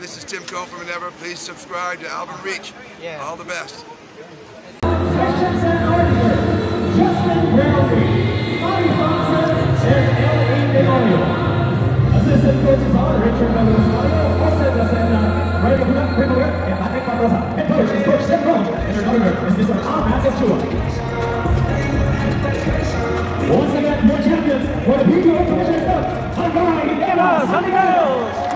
this is Tim Cohn from Endeavor. Please subscribe to Alvin Reach. Yeah. All the best. Assistant coaches are Richard Douglas-Mario, Jose Dacena, Ray Quickler, and Patrick Barbosa. Head coach is Coach Tim Cohn, and your governor is Mr. Ahmad Chua. Once again, your champions for the PBA Commissioners Cup, Hungary, Eva Santigos!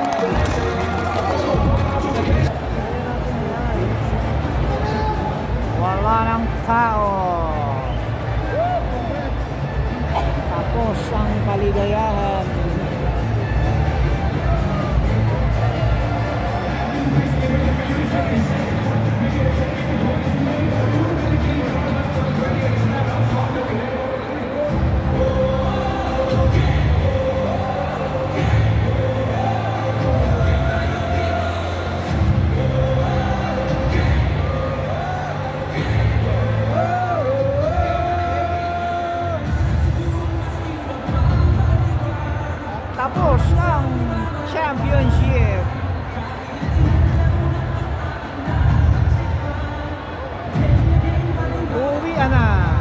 Wala ng tao. Tapos ang kaligayahan. Tapos ang championship. Uwian na.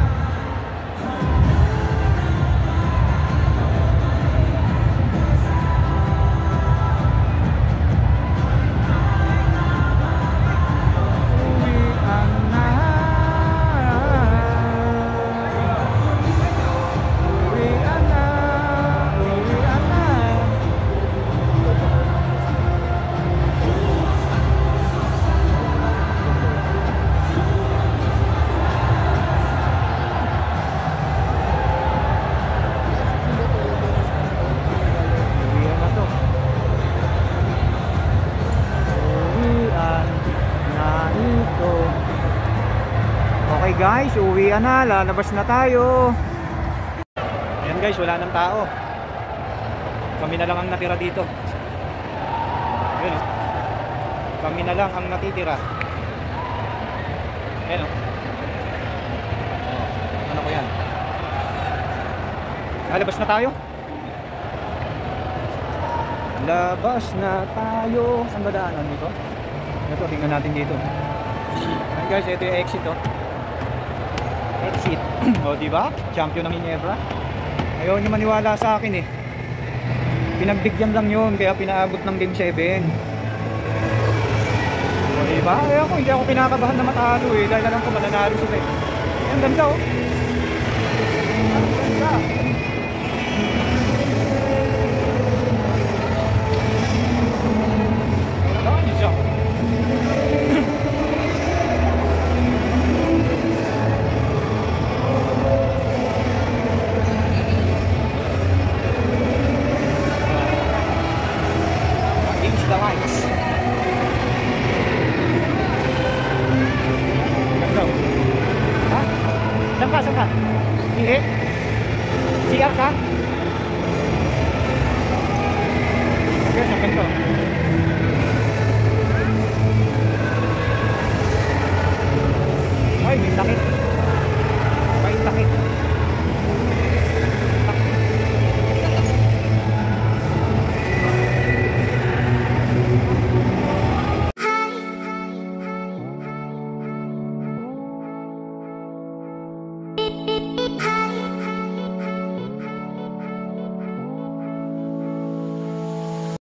Okay guys, uwian na, lalabas na tayo. Ayan guys, wala nang tao. Kami na lang ang natira dito. Ayan, kami na lang ang natitira. Ayan o. Ano ko yan? Lalabas na tayo. Labas na tayo. Saan ba daanan dito? Ito, tingnan natin dito. Ayan guys, ito yung exit o. Exit. O diba? Champion ng Ginebra. Ayaw nyo maniwala sa akin eh. Pinagbigyan lang yun, kaya pinaabot ng Game 7. O diba? Ayaw ko, hindi ako pinakabahan na matalo eh. Dahil alam ko mananalo sila eh. Ang ganda oh. Ang ganda. Ang ganda. The lights.